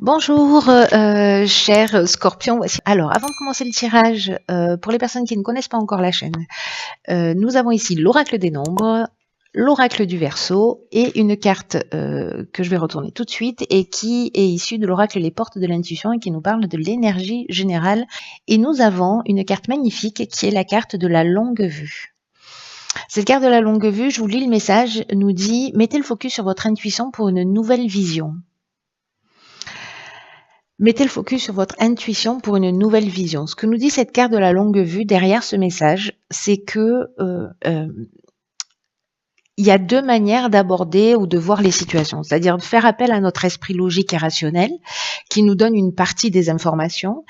Bonjour, cher Scorpion. Alors, avant de commencer le tirage, pour les personnes qui ne connaissent pas encore la chaîne, nous avons ici l'oracle des nombres, l'oracle du Verseau et une carte que je vais retourner tout de suite et qui est issue de l'oracle Les Portes de l'Intuition et qui nous parle de l'énergie générale. Et nous avons une carte magnifique qui est la carte de la longue vue. Cette carte de la longue vue, je vous lis le message, nous dit « Mettez le focus sur votre intuition pour une nouvelle vision ». Mettez le focus sur votre intuition pour une nouvelle vision. Ce que nous dit cette carte de la longue vue derrière ce message, c'est que il y a deux manières d'aborder ou de voir les situations, c'est-à-dire de faire appel à notre esprit logique et rationnel qui nous donne une partie des informations,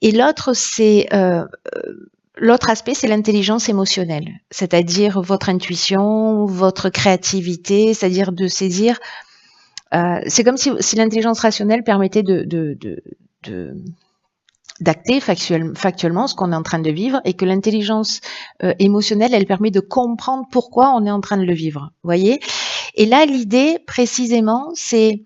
et l'autre c'est l'autre aspect, c'est l'intelligence émotionnelle, c'est-à-dire votre intuition, votre créativité, c'est-à-dire de saisir. C'est comme si l'intelligence rationnelle permettait d'acter factuellement ce qu'on est en train de vivre et que l'intelligence émotionnelle, elle permet de comprendre pourquoi on est en train de le vivre. Voyez ? Et là, l'idée, précisément, c'est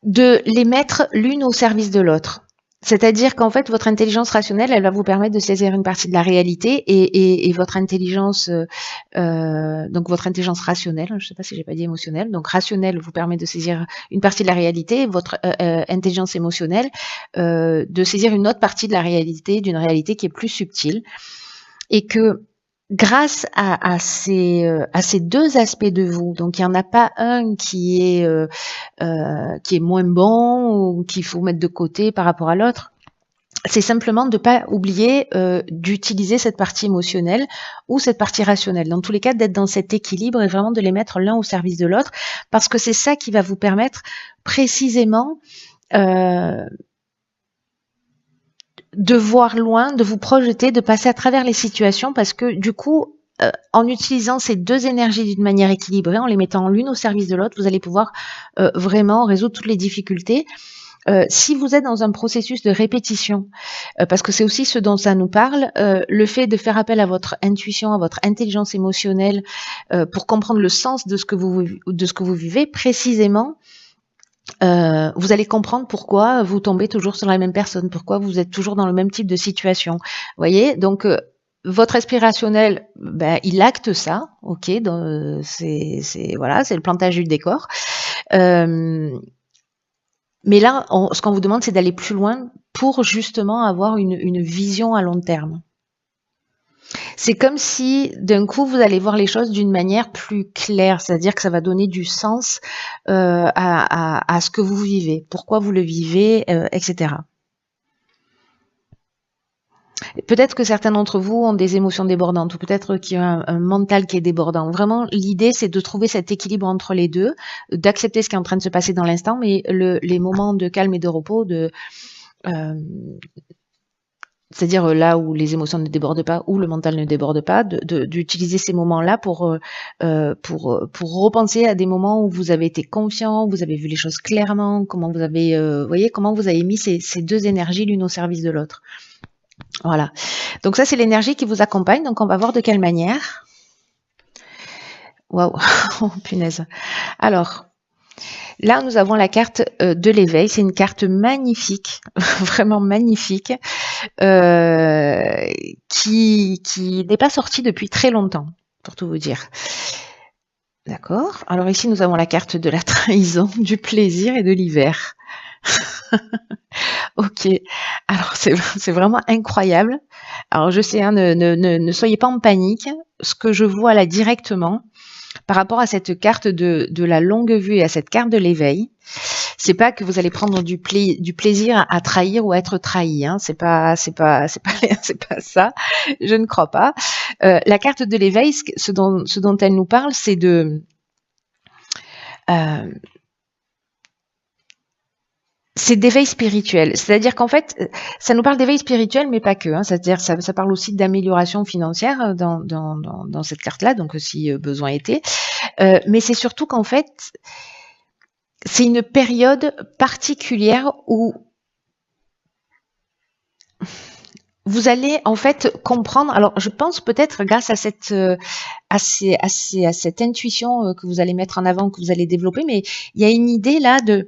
de les mettre l'une au service de l'autre. C'est-à-dire qu'en fait, votre intelligence rationnelle, elle va vous permettre de saisir une partie de la réalité et votre intelligence, donc votre intelligence rationnelle, je ne sais pas si j'ai pas dit émotionnelle, donc rationnelle vous permet de saisir une partie de la réalité, et votre intelligence émotionnelle de saisir une autre partie de la réalité, d'une réalité qui est plus subtile, et que grâce à ces deux aspects de vous, donc il n'y en a pas un qui est moins bon ou qu'il faut mettre de côté par rapport à l'autre. C'est simplement de ne pas oublier d'utiliser cette partie émotionnelle ou cette partie rationnelle. Dans tous les cas, d'être dans cet équilibre et vraiment de les mettre l'un au service de l'autre, parce que c'est ça qui va vous permettre précisément de voir loin, de vous projeter, de passer à travers les situations, parce que du coup, en utilisant ces deux énergies d'une manière équilibrée, en les mettant l'une au service de l'autre, vous allez pouvoir vraiment résoudre toutes les difficultés. Si vous êtes dans un processus de répétition, parce que c'est aussi ce dont ça nous parle, le fait de faire appel à votre intuition, à votre intelligence émotionnelle, pour comprendre le sens de ce que vous vivez précisément, vous allez comprendre pourquoi vous tombez toujours sur la même personne, pourquoi vous êtes toujours dans le même type de situation. Vous voyez, donc votre esprit rationnel, il acte ça, ok, c'est voilà, c'est le plantage du décor. Mais là, ce qu'on vous demande, c'est d'aller plus loin pour justement avoir une vision à long terme. C'est comme si d'un coup vous allez voir les choses d'une manière plus claire, c'est-à-dire que ça va donner du sens à ce que vous vivez, pourquoi vous le vivez, etc. Peut-être que certains d'entre vous ont des émotions débordantes ou peut-être qu'ils ont un mental qui est débordant. Vraiment, l'idée, c'est de trouver cet équilibre entre les deux, d'accepter ce qui est en train de se passer dans l'instant, mais les moments de calme et de repos, c'est-à-dire là où les émotions ne débordent pas, où le mental ne déborde pas, d'utiliser ces moments-là pour repenser à des moments où vous avez été confiant, où vous avez vu les choses clairement, comment vous avez, voyez, comment vous avez mis ces deux énergies l'une au service de l'autre. Voilà. Donc ça, c'est l'énergie qui vous accompagne. Donc on va voir de quelle manière. Waouh, oh, punaise. Alors. Là, nous avons la carte de l'éveil. C'est une carte magnifique, vraiment magnifique, qui n'est pas sortie depuis très longtemps, pour tout vous dire. D'accord. Alors ici, nous avons la carte de la trahison, du plaisir et de l'hiver. Ok. Alors, c'est vraiment incroyable. Alors, je sais, hein, ne soyez pas en panique. Ce que je vois là directement, par rapport à cette carte de la longue vue et à cette carte de l'éveil, c'est pas que vous allez prendre du plaisir à trahir ou à être trahi, hein. C'est pas ça. Je ne crois pas. La carte de l'éveil, ce dont elle nous parle, c'est c'est d'éveil spirituel. C'est-à-dire qu'en fait, ça nous parle d'éveil spirituel, mais pas que. Hein. C'est-à-dire ça parle aussi d'amélioration financière dans cette carte-là, donc si besoin était. Mais c'est surtout qu'en fait, c'est une période particulière où vous allez en fait comprendre. Alors, je pense peut-être grâce à cette à cette intuition que vous allez mettre en avant, que vous allez développer, mais il y a une idée là de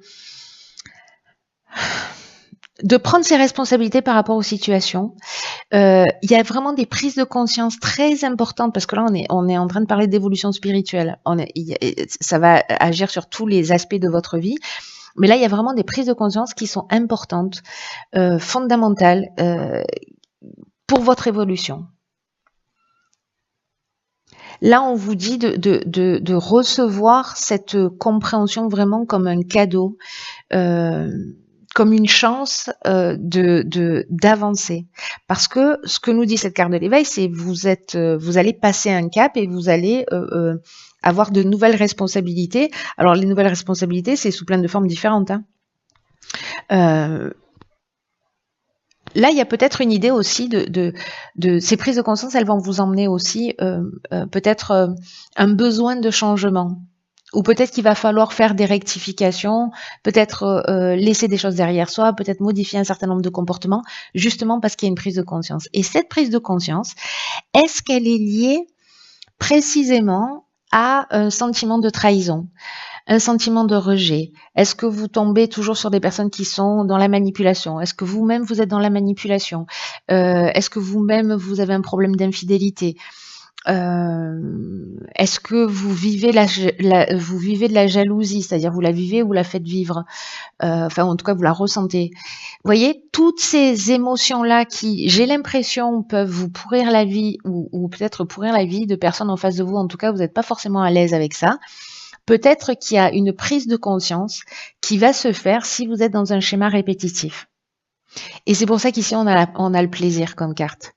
prendre ses responsabilités par rapport aux situations. Il y a vraiment des prises de conscience très importantes parce que là, on est en train de parler d'évolution spirituelle. Ça va agir sur tous les aspects de votre vie. Mais là, il y a vraiment des prises de conscience qui sont importantes, fondamentales pour votre évolution. Là, on vous dit de recevoir cette compréhension vraiment comme un cadeau, comme une chance d'avancer. Parce que ce que nous dit cette carte de l'éveil, c'est vous allez passer un cap et vous allez avoir de nouvelles responsabilités. Alors, les nouvelles responsabilités, c'est sous plein de formes différentes. Hein. Là, il y a peut-être une idée aussi de ces prises de conscience, elles vont vous emmener aussi peut-être un besoin de changement. Ou peut-être qu'il va falloir faire des rectifications, peut-être laisser des choses derrière soi, peut-être modifier un certain nombre de comportements, justement parce qu'il y a une prise de conscience. Et cette prise de conscience, est-ce qu'elle est liée précisément à un sentiment de trahison ? Un sentiment de rejet? Est-ce que vous tombez toujours sur des personnes qui sont dans la manipulation? Est-ce que vous-même vous êtes dans la manipulation? Est-ce que vous-même vous avez un problème d'infidélité? Est-ce que vous vivez vous vivez de la jalousie, c'est-à-dire vous la vivez ou vous la faites vivre? Enfin, en tout cas, vous la ressentez. Vous voyez, toutes ces émotions-là qui, j'ai l'impression, peuvent vous pourrir la vie ou peut-être pourrir la vie de personnes en face de vous. En tout cas, vous n'êtes pas forcément à l'aise avec ça. Peut-être qu'il y a une prise de conscience qui va se faire si vous êtes dans un schéma répétitif. Et c'est pour ça qu'ici, on a le plaisir comme carte.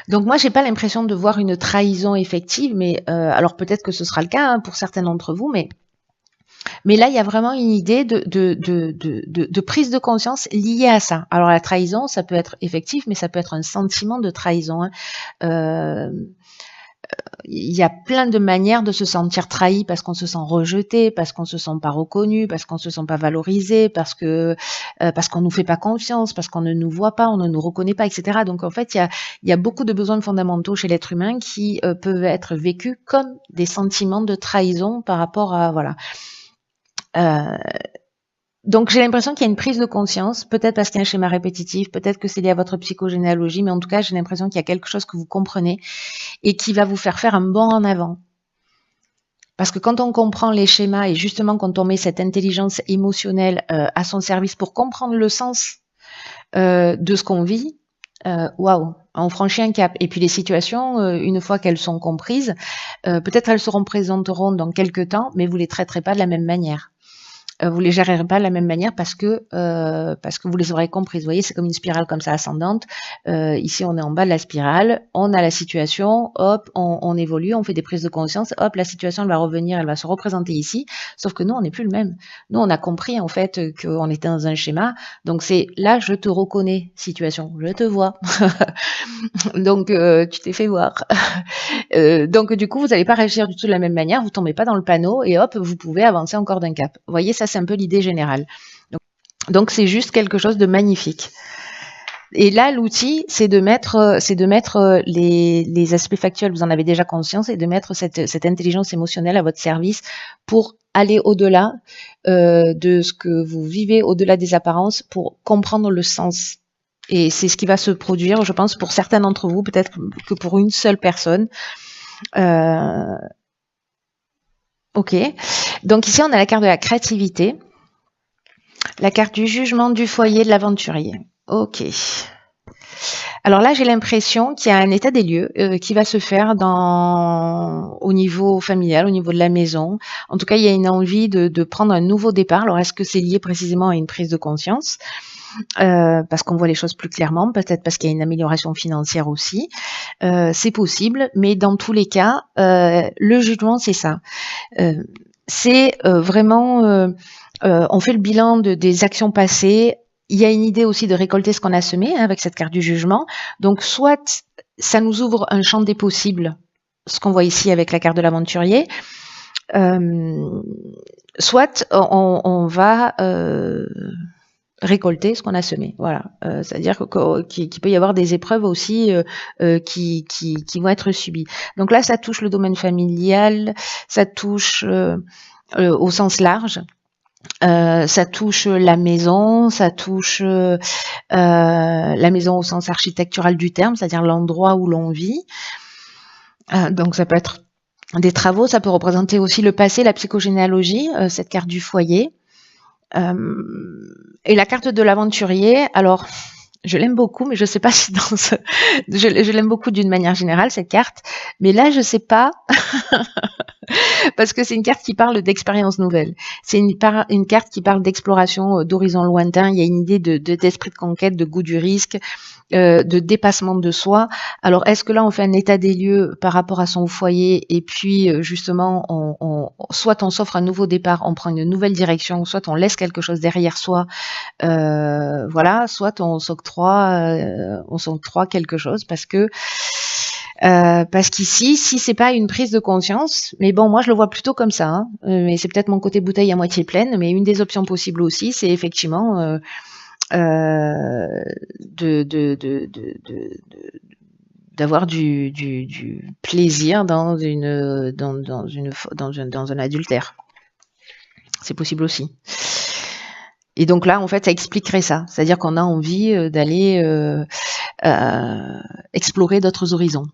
Donc moi, j'ai pas l'impression de voir une trahison effective, mais alors peut-être que ce sera le cas hein, pour certains d'entre vous, mais là, il y a vraiment une idée de prise de conscience liée à ça. Alors la trahison, ça peut être effectif, mais ça peut être un sentiment de trahison. Hein. Il y a plein de manières de se sentir trahi parce qu'on se sent rejeté, parce qu'on se sent pas reconnu, parce qu'on se sent pas valorisé, parce qu'on nous fait pas confiance, parce qu'on ne nous voit pas, on ne nous reconnaît pas, etc. Donc en fait, il y a beaucoup de besoins fondamentaux chez l'être humain qui peuvent être vécus comme des sentiments de trahison par rapport à voilà. Donc j'ai l'impression qu'il y a une prise de conscience, peut-être parce qu'il y a un schéma répétitif, peut-être que c'est lié à votre psychogénéalogie, mais en tout cas j'ai l'impression qu'il y a quelque chose que vous comprenez et qui va vous faire un bond en avant. Parce que quand on comprend les schémas et justement quand on met cette intelligence émotionnelle à son service pour comprendre le sens de ce qu'on vit, waouh, on franchit un cap. Et puis les situations, une fois qu'elles sont comprises, peut-être elles se représenteront dans quelques temps, mais vous les traiterez pas de la même manière. Vous les gérerez pas de la même manière parce que vous les aurez comprises. Vous voyez, c'est comme une spirale comme ça ascendante. Ici, on est en bas de la spirale, on a la situation, hop, on évolue, on fait des prises de conscience, hop, la situation elle va revenir, elle va se représenter ici. Sauf que nous, on n'est plus le même. Nous, on a compris en fait qu'on était dans un schéma. Donc c'est là, je te reconnais, situation, je te vois. Donc tu t'es fait voir. Donc du coup, vous n'allez pas réagir du tout de la même manière, vous tombez pas dans le panneau et hop, vous pouvez avancer encore d'un cap. Vous voyez, ça c'est un peu l'idée générale. Donc c'est juste quelque chose de magnifique. Et là, l'outil, c'est de mettre les aspects factuels, vous en avez déjà conscience, et de mettre cette intelligence émotionnelle à votre service pour aller au-delà de ce que vous vivez, au-delà des apparences, pour comprendre le sens. Et c'est ce qui va se produire, je pense, pour certains d'entre vous, peut-être que pour une seule personne. Ok. Donc ici, on a la carte de la créativité, la carte du jugement, du foyer, de l'aventurier. Ok. Alors là, j'ai l'impression qu'il y a un état des lieux qui va se faire au niveau familial, au niveau de la maison. En tout cas, il y a une envie de prendre un nouveau départ. Alors, est-ce que c'est lié précisément à une prise de conscience parce qu'on voit les choses plus clairement, peut-être parce qu'il y a une amélioration financière aussi. C'est possible, mais dans tous les cas, le jugement, c'est ça. C'est vraiment, on fait le bilan des actions passées. Il y a une idée aussi de récolter ce qu'on a semé hein, avec cette carte du jugement. Donc, soit ça nous ouvre un champ des possibles, ce qu'on voit ici avec la carte de l'aventurier, soit on va récolter ce qu'on a semé. Voilà. C'est-à-dire qu'il peut y avoir des épreuves aussi qui vont être subies. Donc là, ça touche le domaine familial, ça touche au sens large. Ça touche la maison, ça touche la maison au sens architectural du terme, c'est-à-dire l'endroit où l'on vit. Donc ça peut être des travaux, ça peut représenter aussi le passé, la psychogénéalogie, cette carte du foyer. Et la carte de l'aventurier, alors je l'aime beaucoup, mais je sais pas si dans ce... je l'aime beaucoup d'une manière générale, cette carte, mais là je sais pas, parce que c'est une carte qui parle d'expériences nouvelles. C'est une carte qui parle d'exploration d'horizons lointains. Il y a une idée d'esprit de conquête, de goût du risque, de dépassement de soi. Alors, est-ce que là, on fait un état des lieux par rapport à son foyer et puis, justement, soit on s'offre un nouveau départ, on prend une nouvelle direction, soit on laisse quelque chose derrière soi, voilà, soit on s'octroie quelque chose parce qu'ici, si c'est pas une prise de conscience, mais bon, moi je le vois plutôt comme ça, hein, mais c'est peut-être mon côté bouteille à moitié pleine, mais une des options possibles aussi, c'est effectivement d'avoir du plaisir dans un adultère. C'est possible aussi. Et donc là, en fait, ça expliquerait ça. C'est-à-dire qu'on a envie d'aller explorer d'autres horizons.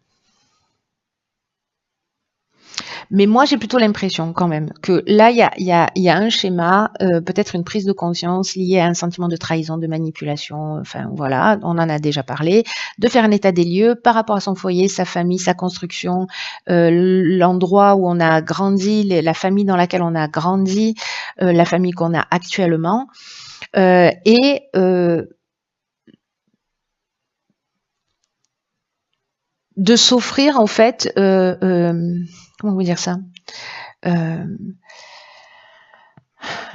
Mais moi, j'ai plutôt l'impression quand même que là, il y a un schéma, peut-être une prise de conscience liée à un sentiment de trahison, de manipulation, enfin voilà, on en a déjà parlé, de faire un état des lieux par rapport à son foyer, sa famille, sa construction, l'endroit où on a grandi, la famille dans laquelle on a grandi, la famille qu'on a actuellement, et de s'offrir en fait, comment vous dire ça,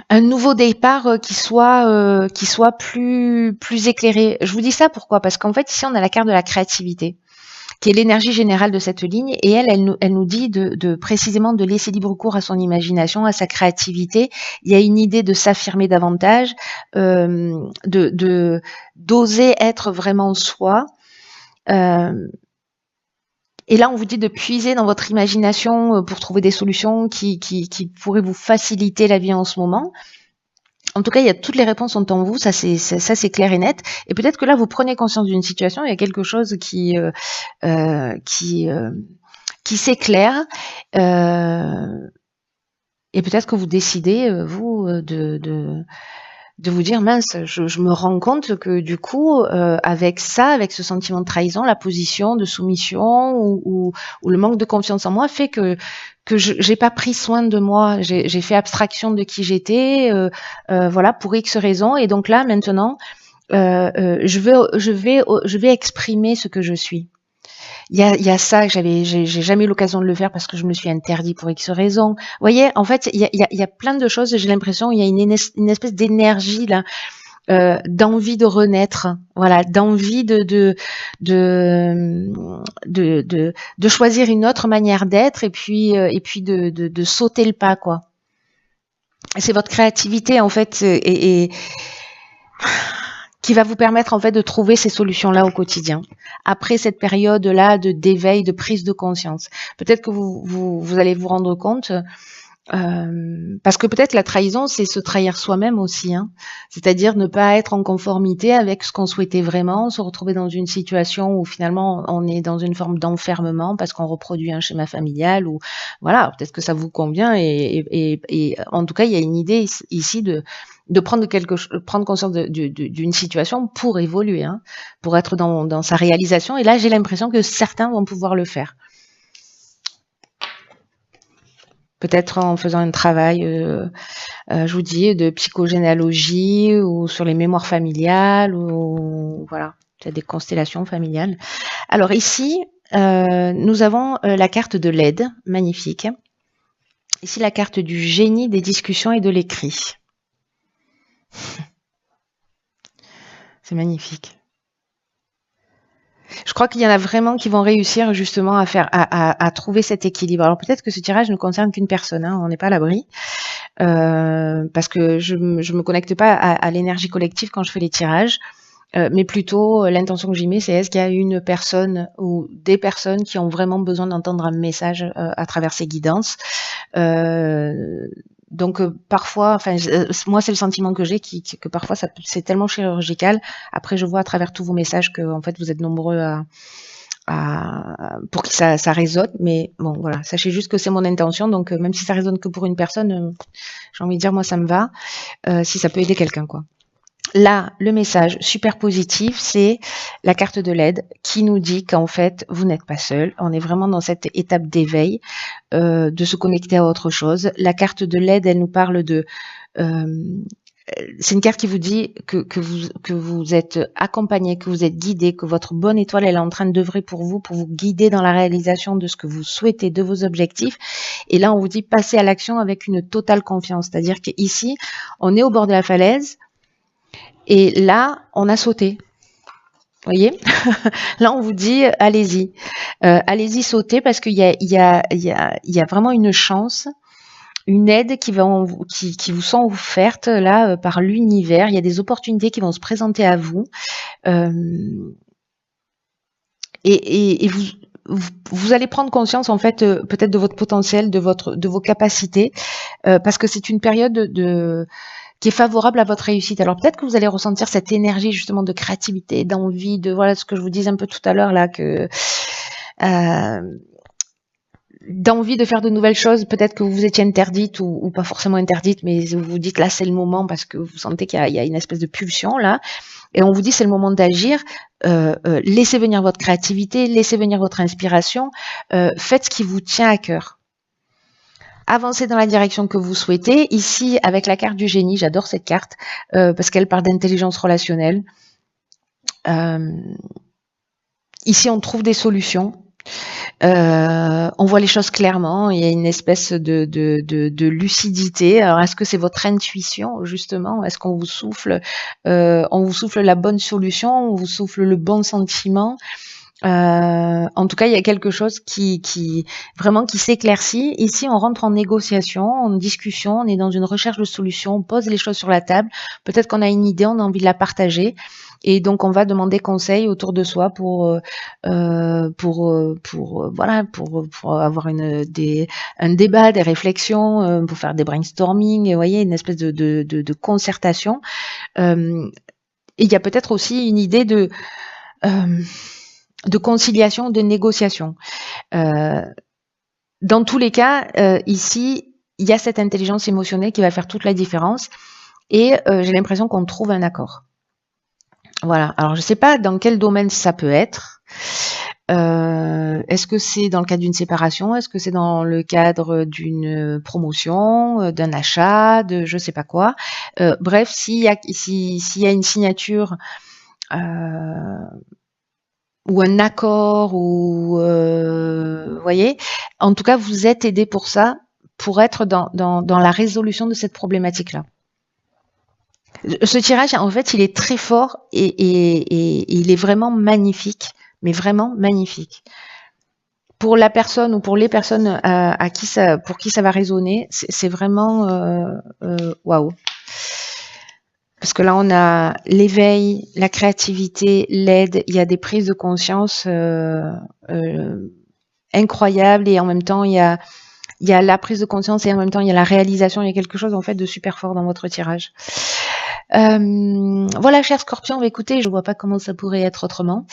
un nouveau départ qui soit plus éclairé. Je vous dis ça pourquoi? Parce qu'en fait ici on a la carte de la créativité, qui est l'énergie générale de cette ligne, et elle nous dit de précisément de laisser libre cours à son imagination, à sa créativité. Il y a une idée de s'affirmer davantage, d'oser être vraiment soi. Et là, on vous dit de puiser dans votre imagination pour trouver des solutions qui pourraient vous faciliter la vie en ce moment. En tout cas, toutes les réponses sont en vous, ça c'est clair et net. Et peut-être que là, vous prenez conscience d'une situation, il y a quelque chose qui s'éclaire, et peut-être que vous décidez vous de vous dire mince, je me rends compte que du coup, avec ce sentiment de trahison, la position de soumission ou le manque de confiance en moi fait que j'ai pas pris soin de moi, j'ai fait abstraction de qui j'étais, voilà, pour X raisons, et donc là maintenant, je vais exprimer ce que je suis. Il y a ça que j'ai jamais eu l'occasion de le faire parce que je me suis interdit pour X raisons. Vous voyez, en fait, il y a plein de choses. J'ai l'impression il y a une espèce d'énergie là, d'envie de renaître, voilà, d'envie de choisir une autre manière d'être et puis de sauter le pas, quoi. C'est votre créativité en fait et qui va vous permettre en fait de trouver ces solutions-là au quotidien. Après cette période-là d'éveil, de prise de conscience, peut-être que vous allez vous rendre compte, parce que peut-être la trahison, c'est se trahir soi-même aussi, hein. C'est-à-dire ne pas être en conformité avec ce qu'on souhaitait vraiment, se retrouver dans une situation où finalement on est dans une forme d'enfermement parce qu'on reproduit un schéma familial, ou voilà, peut-être que ça vous convient et en tout cas il y a une idée ici de prendre conscience d'une situation pour évoluer, hein, pour être dans sa réalisation. Et là, j'ai l'impression que certains vont pouvoir le faire. Peut-être en faisant un travail, je vous dis, de psychogénéalogie ou sur les mémoires familiales, ou voilà, peut-être des constellations familiales. Alors ici, nous avons la carte de l'aide, magnifique. Ici, la carte du génie des discussions et de l'écrit. C'est magnifique. Je crois qu'il y en a vraiment qui vont réussir justement à trouver cet équilibre. Alors peut-être que ce tirage ne concerne qu'une personne, hein, on n'est pas à l'abri, parce que je me connecte pas à l'énergie collective quand je fais les tirages, mais plutôt l'intention que j'y mets, c'est est-ce qu'il y a une personne ou des personnes qui ont vraiment besoin d'entendre un message à travers ces guidances. Donc parfois, enfin moi c'est le sentiment que j'ai que parfois c'est tellement chirurgical. Après je vois à travers tous vos messages que en fait vous êtes nombreux pour que ça résonne, mais bon voilà, sachez juste que c'est mon intention, donc même si ça résonne que pour une personne, j'ai envie de dire moi ça me va, si ça peut aider quelqu'un quoi. Là, le message super positif, c'est la carte de l'aide qui nous dit qu'en fait, vous n'êtes pas seul. On est vraiment dans cette étape d'éveil, de se connecter à autre chose. La carte de l'aide, elle nous parle de... c'est une carte qui vous dit que vous êtes accompagné, que vous êtes guidé, que votre bonne étoile, elle est en train d'œuvrer pour vous guider dans la réalisation de ce que vous souhaitez, de vos objectifs. Et là, on vous dit passez à l'action avec une totale confiance. C'est-à-dire qu'ici, on est au bord de la falaise, et là, on a sauté. Vous voyez? Là, on vous dit, allez-y. Allez-y, sautez, parce qu'il y a vraiment une chance, une aide qui vous sont offertes là par l'univers. Il y a des opportunités qui vont se présenter à vous. Et vous allez prendre conscience, en fait, peut-être de votre potentiel, de vos capacités, parce que c'est une période qui est favorable à votre réussite. Alors peut-être que vous allez ressentir cette énergie justement de créativité, d'envie, de voilà ce que je vous disais un peu tout à l'heure là, que d'envie de faire de nouvelles choses. Peut-être que vous étiez interdite ou pas forcément interdite, mais vous vous dites là c'est le moment parce que vous sentez qu'il y a une espèce de pulsion là. Et on vous dit c'est le moment d'agir, laissez venir votre créativité, laissez venir votre inspiration, faites ce qui vous tient à cœur. Avancez dans la direction que vous souhaitez. Ici, avec la carte du génie, j'adore cette carte parce qu'elle parle d'intelligence relationnelle. Ici, on trouve des solutions. On voit les choses clairement. Il y a une espèce de lucidité. Alors, est-ce que c'est votre intuition, justement? Est-ce qu'on vous souffle la bonne solution? On vous souffle le bon sentiment? En tout cas, il y a quelque chose qui vraiment qui s'éclaircit. Ici, on rentre en négociation, en discussion, on est dans une recherche de solution, on pose les choses sur la table. Peut-être qu'on a une idée, on a envie de la partager, et donc on va demander conseil autour de soi pour avoir un débat, des réflexions, pour faire des brainstorming. Vous voyez, une espèce de concertation. Et il y a peut-être aussi une idée de conciliation, de négociation. Dans tous les cas, ici, il y a cette intelligence émotionnelle qui va faire toute la différence et j'ai l'impression qu'on trouve un accord. Voilà. Alors, je ne sais pas dans quel domaine ça peut être. Est-ce que c'est dans le cadre d'une séparation? Est-ce que c'est dans le cadre d'une promotion, d'un achat, de je ne sais pas quoi? Bref, s'il y a une signature ou un accord, ou voyez, en tout cas, vous êtes aidé pour ça, pour être dans la résolution de cette problématique-là. Ce tirage, en fait, il est très fort et il est vraiment magnifique, mais vraiment magnifique. Pour la personne ou pour les personnes pour qui ça va résonner, c'est vraiment waouh. Parce que là, on a l'éveil, la créativité, l'aide, il y a des prises de conscience incroyables et en même temps, il y a la prise de conscience et en même temps, il y a la réalisation. Il y a quelque chose en fait de super fort dans votre tirage. Voilà, chers scorpions, écoutez, je vois pas comment ça pourrait être autrement.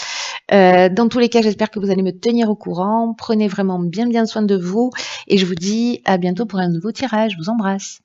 Dans tous les cas, j'espère que vous allez me tenir au courant. Prenez vraiment bien soin de vous et je vous dis à bientôt pour un nouveau tirage. Je vous embrasse.